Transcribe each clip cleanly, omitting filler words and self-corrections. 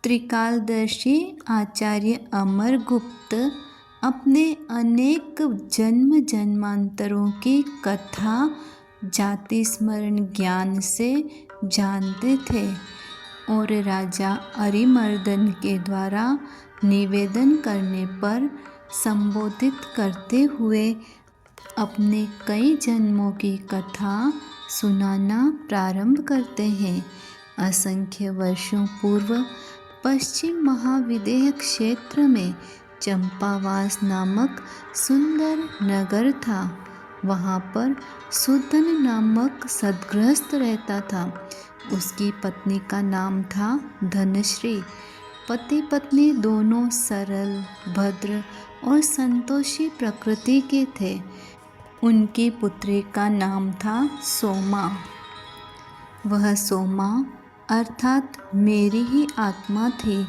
त्रिकालदर्शी आचार्य अमरगुप्त अपने अनेक जन्म जन्मांतरों की कथा जाति स्मरण ज्ञान से जानते थे और राजा अरिमर्दन के द्वारा निवेदन करने पर संबोधित करते हुए अपने कई जन्मों की कथा सुनाना प्रारंभ करते हैं। असंख्य वर्षों पूर्व पश्चिम महाविदेह क्षेत्र में चंपावास नामक सुंदर नगर था। वहाँ पर सुदन नामक सद्गृहस्थ रहता था। उसकी पत्नी का नाम था धनश्री। पति पत्नी दोनों सरल, भद्र और संतोषी प्रकृति के थे। उनकी पुत्री का नाम था सोमा। वह सोमा अर्थात मेरी ही आत्मा थी।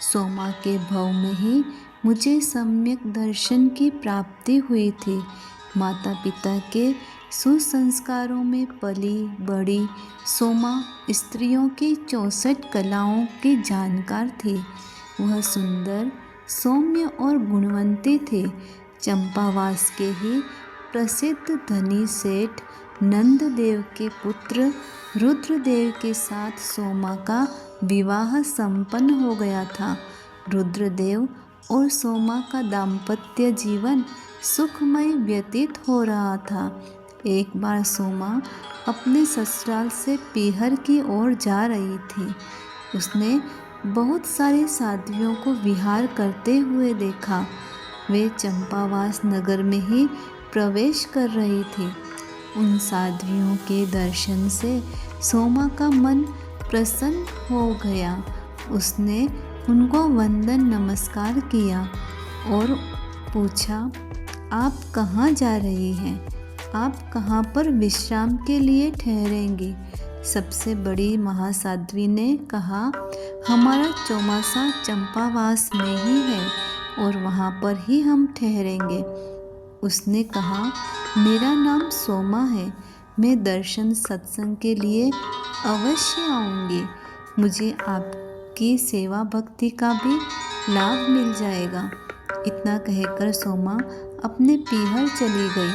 सोमा के भव में ही मुझे सम्यक दर्शन की प्राप्ति हुई थी। माता पिता के सुसंस्कारों में पली बड़ी सोमा स्त्रियों की 64 कलाओं की जानकार थी। वह सुंदर, सौम्य और गुणवंती थी। चंपावास के ही प्रसिद्ध धनी सेठ नंददेव के पुत्र रुद्रदेव के साथ सोमा का विवाह संपन्न हो गया था। रुद्रदेव और सोमा का दाम्पत्य जीवन सुखमय व्यतीत हो रहा था। एक बार सोमा अपने ससुराल से पीहर की ओर जा रही थी। उसने बहुत सारी साध्वियों को विहार करते हुए देखा। वे चंपावास नगर में ही प्रवेश कर रही थी। उन साध्वियों के दर्शन से सोमा का मन प्रसन्न हो गया। उसने उनको वंदन नमस्कार किया और पूछा, आप कहाँ जा रही हैं? आप कहाँ पर विश्राम के लिए ठहरेंगी? सबसे बड़ी महासाध्वी ने कहा, हमारा चौमासा चंपावास में ही है और वहाँ पर ही हम ठहरेंगे। उसने कहा, मेरा नाम सोमा है। मैं दर्शन सत्संग के लिए अवश्य आऊँगी। मुझे आपकी सेवा भक्ति का भी लाभ मिल जाएगा। इतना कहकर सोमा अपने पीहर चली गई।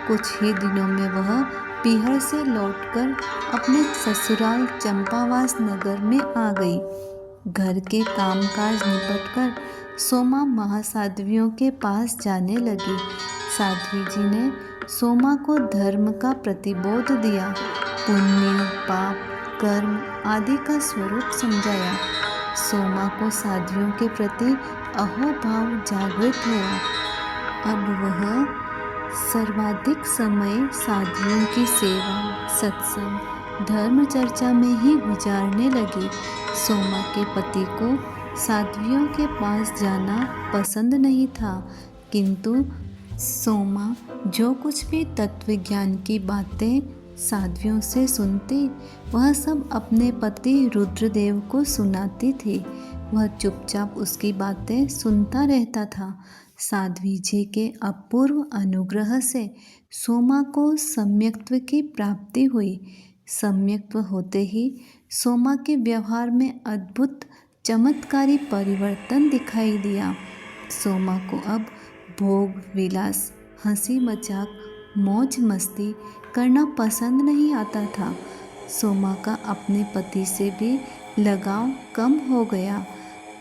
कुछ ही दिनों में वह पीहर से लौटकर अपने ससुराल चंपावास नगर में आ गई। घर के कामकाज निपटकर सोमा महासाध्वियों के पास जाने लगी। साध्वी जी ने सोमा को धर्म का प्रतिबोध दिया, पुण्य, पाप, कर्म आदि का स्वरूप समझाया। सोमा को साध्वियों के प्रति अहोभाव जागृत हुआ। अब वह सर्वाधिक समय साध्वियों की सेवा, सत्संग, धर्म चर्चा में ही गुजारने लगी। सोमा के पति को साध्वियों के पास जाना पसंद नहीं था, किंतु सोमा जो कुछ भी तत्व ज्ञान की बातें साध्वियों से सुनती, वह सब अपने पति रुद्रदेव को सुनाती थी। वह चुपचाप उसकी बातें सुनता रहता था। साध्वी जी के अपूर्व अनुग्रह से सोमा को सम्यक्त्व की प्राप्ति हुई। सम्यक्त्व होते ही सोमा के व्यवहार में अद्भुत चमत्कारी परिवर्तन दिखाई दिया। सोमा को अब भोग विलास, हंसी मजाक, मौज मस्ती करना पसंद नहीं आता था। सोमा का अपने पति से भी लगाव कम हो गया।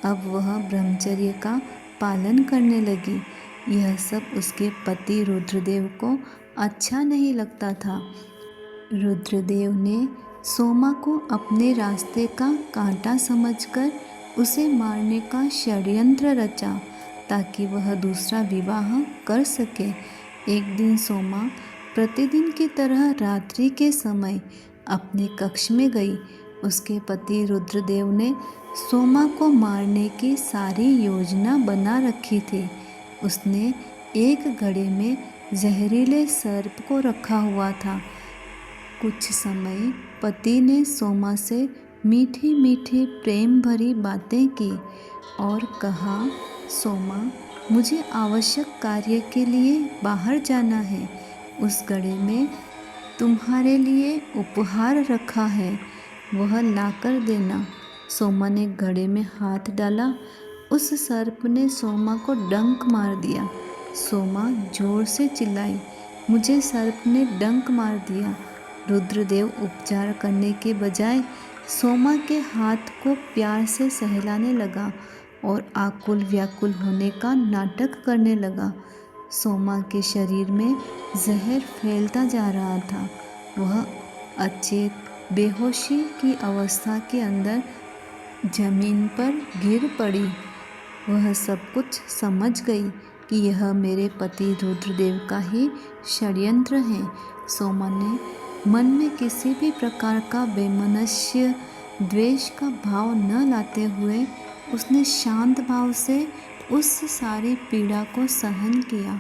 अब वह ब्रह्मचर्य का पालन करने लगी। यह सब उसके पति रुद्रदेव को अच्छा नहीं लगता था। रुद्रदेव ने सोमा को अपने रास्ते का कांटा समझकर उसे मारने का षड्यंत्र रचा ताकि वह दूसरा विवाह कर सके। एक दिन सोमा प्रतिदिन की तरह रात्रि के समय अपने कक्ष में गई। उसके पति रुद्रदेव ने सोमा को मारने की सारी योजना बना रखी थी। उसने एक घड़े में जहरीले सर्प को रखा हुआ था। कुछ समय पति ने सोमा से मीठी मीठी प्रेम भरी बातें की और कहा, सोमा, मुझे आवश्यक कार्य के लिए बाहर जाना है। उस घड़े में तुम्हारे लिए उपहार रखा है, वह लाकर देना। सोमा ने घड़े में हाथ डाला। उस सर्प ने सोमा को डंक मार दिया। सोमा जोर से चिल्लाई, मुझे सर्प ने डंक मार दिया। रुद्रदेव उपचार करने के बजाय सोमा के हाथ को प्यार से सहलाने लगा और आकुल व्याकुल होने का नाटक करने लगा। सोमा के शरीर में जहर फैलता जा रहा था। वह अचेत बेहोशी की अवस्था के अंदर जमीन पर गिर पड़ी। वह सब कुछ समझ गई कि यह मेरे पति रुद्रदेव का ही षड्यंत्र है। सोमा ने मन में किसी भी प्रकार का वैमनस्य द्वेष का भाव न लाते हुए उसने शांत भाव से उस सारी पीड़ा को सहन किया।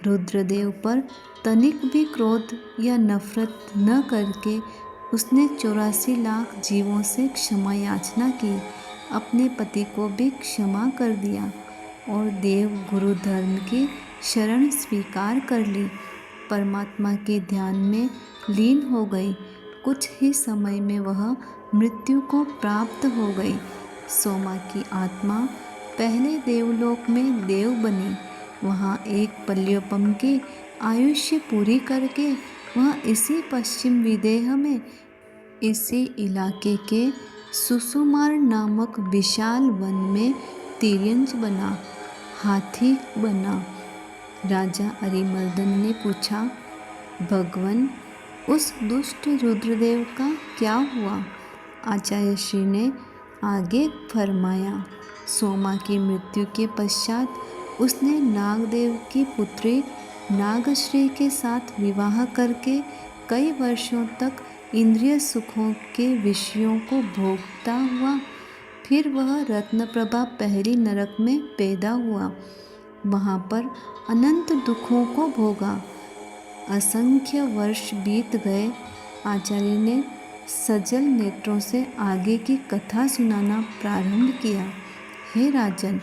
रुद्रदेव पर तनिक भी क्रोध या नफरत न करके उसने 84 लाख जीवों से क्षमा याचना की, अपने पति को भी क्षमा कर दिया और देव गुरु धर्म की शरण स्वीकार कर ली। परमात्मा के ध्यान में लीन हो गई। कुछ ही समय में वह मृत्यु को प्राप्त हो गई। सोमा की आत्मा पहले देवलोक में देव बनी। वहाँ एक पल्योपम की आयुष्य पूरी करके वह इसी पश्चिम विदेह में इसी इलाके के सुसुमार नामक विशाल वन में तिर्यंज बना, हाथी बना। राजा अरिमर्दन ने पूछा, भगवन उस दुष्ट रुद्रदेव का क्या हुआ? आचार्य श्री ने आगे फरमाया, सोमा की मृत्यु के पश्चात उसने नागदेव की पुत्री नागश्री के साथ विवाह करके कई वर्षों तक इंद्रिय सुखों के विषयों को भोगता हुआ फिर वह रत्नप्रभा पहली नरक में पैदा हुआ। वहाँ पर अनंत दुखों को भोगा। असंख्य वर्ष बीत गए। आचार्य ने सजल नेत्रों से आगे की कथा सुनाना प्रारंभ किया। हे राजन,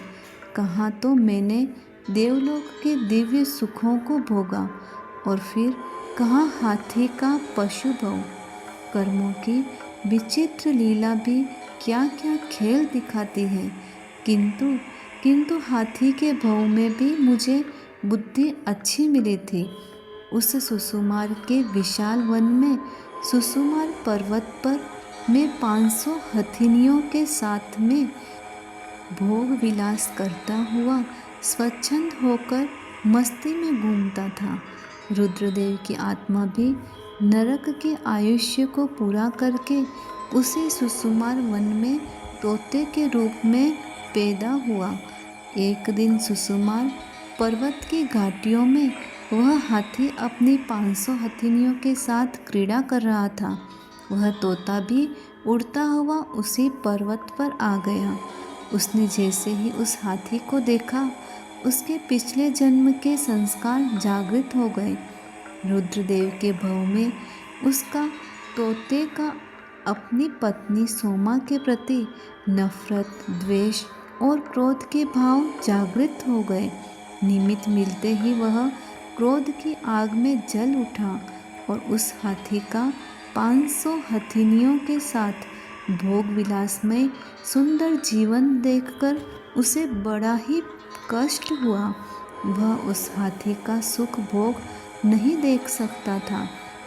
कहाँ तो मैंने देवलोक के दिव्य सुखों को भोगा और फिर कहाँ हाथी का पशु भव। कर्मों की विचित्र लीला भी क्या क्या खेल दिखाती है। किंतु हाथी के भव में भी मुझे बुद्धि अच्छी मिली थी। उस सुसुमार के विशाल वन में सुसुमार पर्वत पर मैं 500 हथिनियों के साथ में भोग विलास करता हुआ स्वच्छंद होकर मस्ती में घूमता था। रुद्रदेव की आत्मा भी नरक के आयुष्य को पूरा करके उसी सुसुमार वन में तोते के रूप में पैदा हुआ। एक दिन सुसुमार पर्वत की घाटियों में वह हाथी अपनी 500 हथिनियों के साथ क्रीड़ा कर रहा था। वह तोता भी उड़ता हुआ उसी पर्वत पर आ गया। उसने जैसे ही उस हाथी को देखा, उसके पिछले जन्म के संस्कार जागृत हो गए। रुद्रदेव के भव में उसका तोते का अपनी पत्नी सोमा के प्रति नफरत, द्वेष और क्रोध के भाव जागृत हो गए। निमित्त मिलते ही वह क्रोध की आग में जल उठा और उस हाथी का 500 हथिनियों के साथ भोग विलासमय सुंदर जीवन देखकर उसे बड़ा ही कष्ट हुआ। वह उस हाथी का सुख भोग नहीं देख सकता था।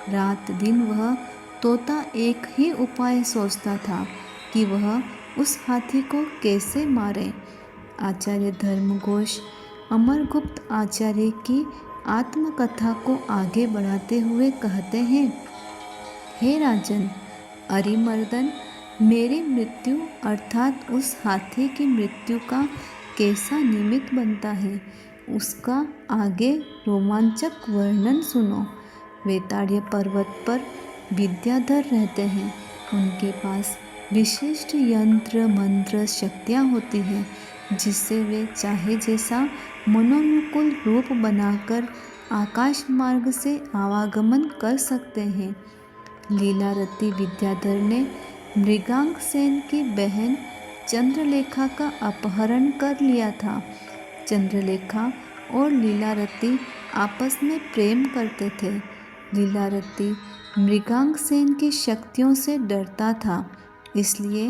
रात दिन वह तोता एक ही उपाय सोचता था कि वह उस हाथी को कैसे मारे। आचार्य धर्मघोष अमरगुप्त आचार्य की आत्मकथा को आगे बढ़ाते हुए कहते हैं, हे राजन, अरिमर्दन मेरी मृत्यु अर्थात उस हाथी की मृत्यु का कैसा निमित्त बनता है, उसका आगे रोमांचक वर्णन सुनो। वेताड़िय पर्वत पर विद्याधर रहते हैं। उनके पास विशिष्ट यंत्र मंत्र शक्तियाँ होती हैं, जिससे वे चाहे जैसा मनोनुकूल रूप बनाकर आकाश मार्ग से आवागमन कर सकते हैं। लीलारती विद्याधर ने मृगांकसेन की बहन चंद्रलेखा का अपहरण कर लिया था। चंद्रलेखा और लीलारती आपस में प्रेम करते थे। लीलारती मृगांकसेन की शक्तियों से डरता था। इसलिए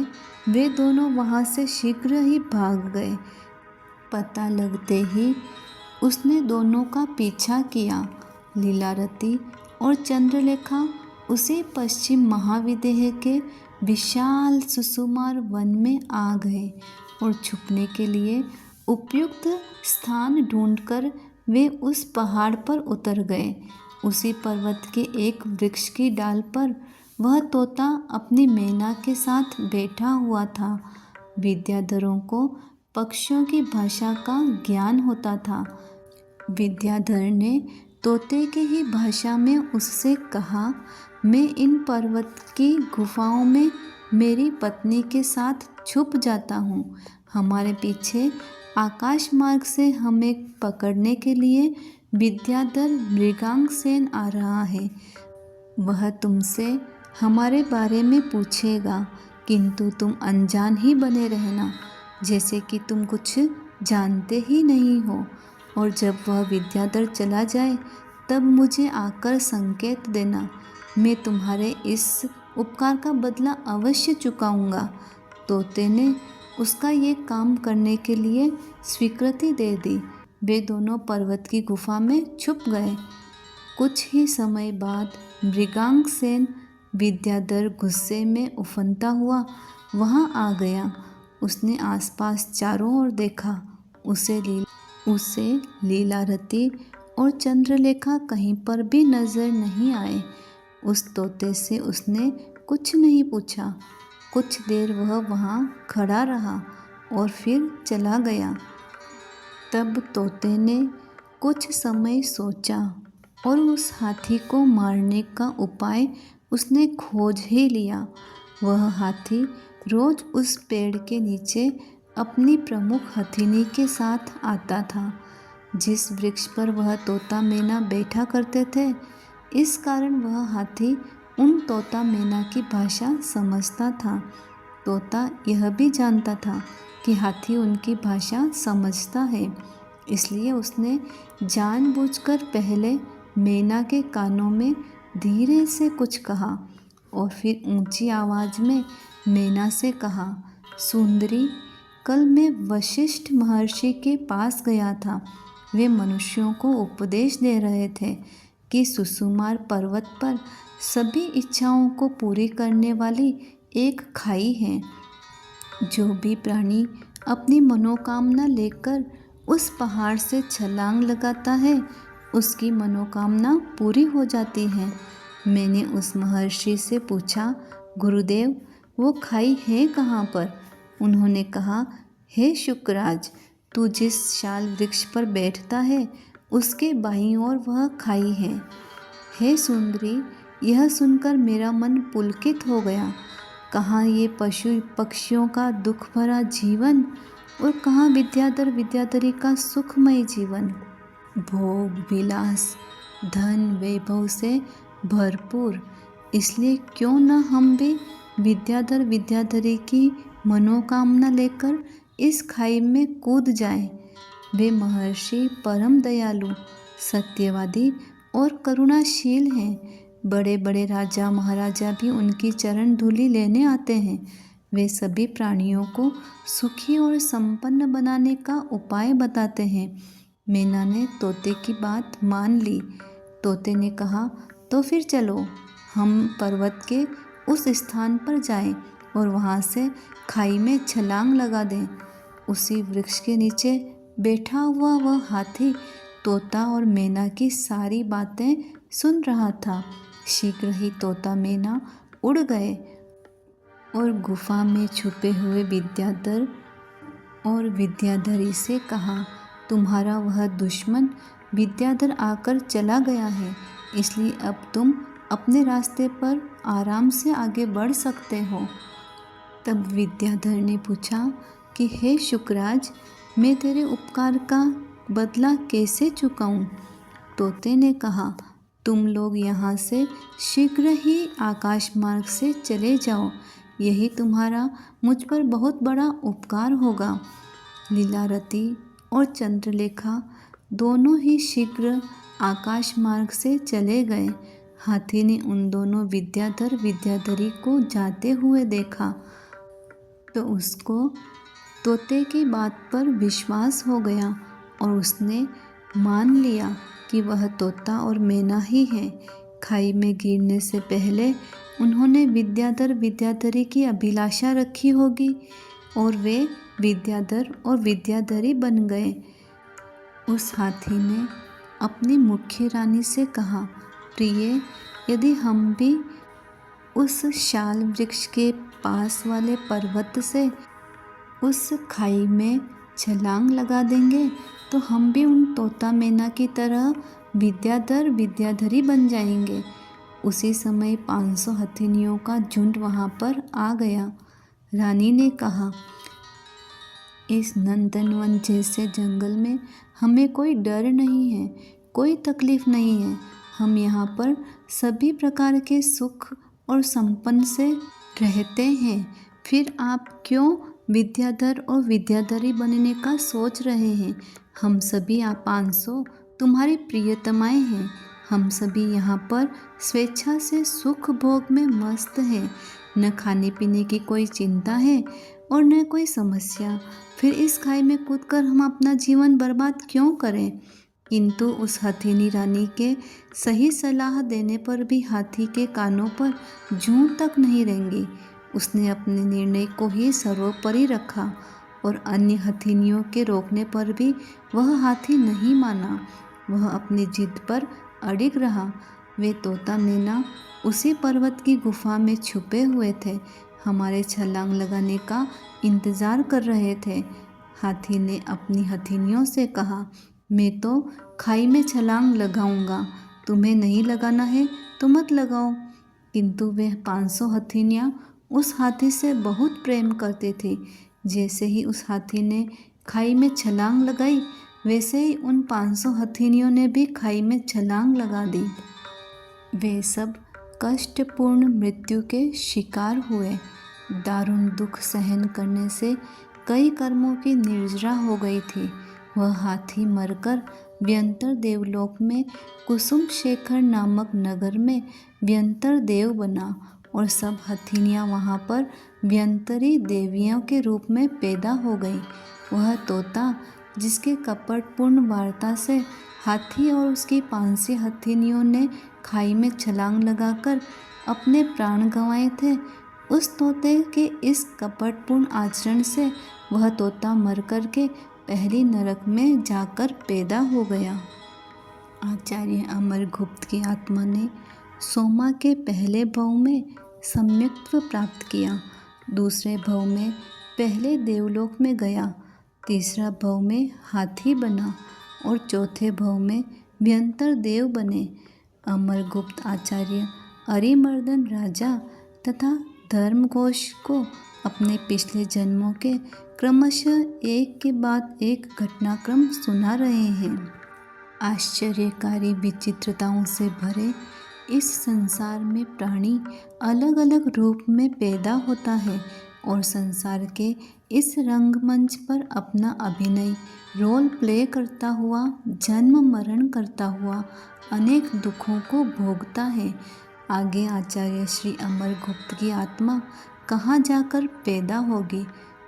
वे दोनों वहाँ से शीघ्र ही भाग गए। पता लगते ही उसने दोनों का पीछा किया। लीलावती और चंद्रलेखा उसी पश्चिम महाविदेह के विशाल सुकुमार वन में आ गए और छुपने के लिए उपयुक्त स्थान ढूंढकर वे उस पहाड़ पर उतर गए। उसी पर्वत के एक वृक्ष की डाल पर वह तोता अपनी मैना के साथ बैठा हुआ था। विद्याधरों को पक्षियों की भाषा का ज्ञान होता था। विद्याधर ने तोते की ही भाषा में उससे कहा, मैं इन पर्वत की गुफाओं में मेरी पत्नी के साथ छुप जाता हूँ। हमारे पीछे आकाश मार्ग से हमें पकड़ने के लिए विद्याधर मृगांकसेन आ रहा है। वह तुमसे हमारे बारे में पूछेगा, किंतु तुम अनजान ही बने रहना, जैसे कि तुम कुछ जानते ही नहीं हो। और जब वह विद्याधर चला जाए तब मुझे आकर संकेत देना, मैं तुम्हारे इस उपकार का बदला अवश्य चुकाऊंगा। तोते ने उसका ये काम करने के लिए स्वीकृति दे दी। वे दोनों पर्वत की गुफा में छुप गए। कुछ ही समय बाद मृगांकसेन विद्याधर गुस्से में उफनता हुआ वहाँ आ गया। उसने आसपास चारों ओर देखा। उसे लीलावती और चंद्रलेखा कहीं पर भी नजर नहीं आए। उस तोते से उसने कुछ नहीं पूछा। कुछ देर वह वहाँ खड़ा रहा और फिर चला गया। तब तोते ने कुछ समय सोचा और उस हाथी को मारने का उपाय उसने खोज ही लिया। वह हाथी रोज उस पेड़ के नीचे अपनी प्रमुख हथिनी के साथ आता था, जिस वृक्ष पर वह तोता मैना बैठा करते थे। इस कारण वह हाथी उन तोता मैना की भाषा समझता था। तोता यह भी जानता था कि हाथी उनकी भाषा समझता है, इसलिए उसने जानबूझकर पहले मैना के कानों में धीरे से कुछ कहा और फिर ऊंची आवाज़ में मैना से कहा, सुंदरी, कल मैं वशिष्ठ महर्षि के पास गया था। वे मनुष्यों को उपदेश दे रहे थे कि सुकुमार पर्वत पर सभी इच्छाओं को पूरी करने वाली एक खाई है। जो भी प्राणी अपनी मनोकामना लेकर उस पहाड़ से छलांग लगाता है, उसकी मनोकामना पूरी हो जाती है। मैंने उस महर्षि से पूछा, गुरुदेव, वो खाई है कहाँ पर? उन्होंने कहा, हे शुकराज, तू जिस शाल वृक्ष पर बैठता है उसके बाईं ओर वह खाई है। हे सुंदरी, यह सुनकर मेरा मन पुलकित हो गया। कहाँ ये पशु पक्षियों का दुख भरा जीवन और कहाँ विद्याधर विद्याधरी का सुखमय जीवन। भोग विलास धन वैभव से भरपूर। इसलिए क्यों न हम भी विद्याधर विद्याधरी की मनोकामना लेकर इस खाई में कूद जाएं। वे महर्षि परम दयालु, सत्यवादी और करुणाशील हैं। बड़े बड़े राजा महाराजा भी उनकी चरण धूलि लेने आते हैं। वे सभी प्राणियों को सुखी और संपन्न बनाने का उपाय बताते हैं। मैना ने तोते की बात मान ली। तोते ने कहा, तो फिर चलो हम पर्वत के उस स्थान पर जाएं और वहाँ से खाई में छलांग लगा दें। उसी वृक्ष के नीचे बैठा हुआ वह हाथी तोता और मैना की सारी बातें सुन रहा था। शीघ्र ही तोता मैना उड़ गए और गुफा में छुपे हुए विद्याधर और विद्याधरी से कहा, तुम्हारा वह दुश्मन विद्याधर आकर चला गया है, इसलिए अब तुम अपने रास्ते पर आराम से आगे बढ़ सकते हो। तब विद्याधर ने पूछा कि हे शुकराज, मैं तेरे उपकार का बदला कैसे चुकाऊं? तोते ने कहा, तुम लोग यहाँ से शीघ्र ही आकाश मार्ग से चले जाओ, यही तुम्हारा मुझ पर बहुत बड़ा उपकार होगा। लीलावती और चंद्रलेखा दोनों ही शीघ्र आकाश मार्ग से चले गए। हाथी ने उन दोनों विद्याधर विद्याधरी को जाते हुए देखा तो उसको तोते की बात पर विश्वास हो गया और उसने मान लिया कि वह तोता और मैना ही है। खाई में गिरने से पहले उन्होंने विद्याधर विद्याधरी की अभिलाषा रखी होगी और वे विद्याधर और विद्याधरी बन गए। उस हाथी ने अपनी मुख्य रानी से कहा, प्रिय, यदि हम भी उस शाल वृक्ष के पास वाले पर्वत से उस खाई में छलांग लगा देंगे तो हम भी उन तोता मैना की तरह विद्याधर विद्याधरी बन जाएंगे। उसी समय 500 हथिनियों का झुंड वहाँ पर आ गया। रानी ने कहा, इस नंदनवन जैसे जंगल में हमें कोई डर नहीं है, कोई तकलीफ नहीं है। हम यहाँ पर सभी प्रकार के सुख और संपन्न से रहते हैं। फिर आप क्यों विद्याधर और विद्याधरी बनने का सोच रहे हैं? हम सभी आप 500 तुम्हारी प्रियतमाएं हैं। हम सभी यहाँ पर स्वेच्छा से सुख भोग में मस्त हैं। न खाने पीने की कोई चिंता है और न कोई समस्या। फिर इस खाई में कूदकर हम अपना जीवन बर्बाद क्यों करें? किंतु उस हथिनी रानी के सही सलाह देने पर भी हाथी के कानों पर जूं तक नहीं रेंगी। उसने अपने निर्णय को ही सर्वोपरि रखा और अन्य हथिनियों के रोकने पर भी वह हाथी नहीं माना। वह अपनी जिद पर अड़िग रहा। वे तोता मैना उसी पर्वत की गुफा में छुपे हुए थे, हमारे छलांग लगाने का इंतज़ार कर रहे थे। हाथी ने अपनी हथिनियों से कहा, मैं तो खाई में छलांग लगाऊंगा, तुम्हें नहीं लगाना है तो मत लगाओ। किंतु वे 500 हथिनियाँ उस हाथी से बहुत प्रेम करती थी। जैसे ही उस हाथी ने खाई में छलांग लगाई, वैसे ही उन 500 हथिनियों ने भी खाई में छलांग लगा दी। वे सब कष्टपूर्ण मृत्यु के शिकार हुए। दारुण दुख सहन करने से कई कर्मों की निर्जरा हो गई थी। वह हाथी मरकर व्यंतर देवलोक में कुसुम शेखर नामक नगर में व्यंतर देव बना और सब हथिनियाँ वहाँ पर व्यंतरी देवियों के रूप में पैदा हो गई। वह तोता जिसके कपटपूर्ण वार्ता से हाथी और उसकी 500 हथिनियों ने खाई में छलांग लगाकर अपने प्राण गंवाए थे, उस तोते के इस कपटपूर्ण आचरण से वह तोता मर कर के पहली नरक में जाकर पैदा हो गया। आचार्य अमरगुप्त की आत्मा ने सोमा के पहले भव में सम्यक्त्व प्राप्त किया, दूसरे भव में पहले देवलोक में गया, तीसरा भव में हाथी बना और चौथे भव में व्यंतर देव बने। अमरगुप्त आचार्य अरिमर्दन राजा तथा धर्मघोष को अपने पिछले जन्मों के क्रमशः एक के बाद एक घटनाक्रम सुना रहे हैं। आश्चर्यकारी विचित्रताओं से भरे इस संसार में प्राणी अलग अलग रूप में पैदा होता है और संसार के इस रंगमंच पर अपना अभिनय रोल प्ले करता हुआ जन्म मरण करता हुआ अनेक दुखों को भोगता है। आगे आचार्य श्री अमरगुप्त की आत्मा कहाँ जाकर पैदा होगी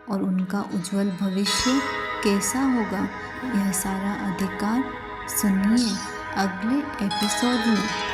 और उनका उज्जवल भविष्य कैसा होगा, यह सारा अधिकार सुनिए अगले एपिसोड में।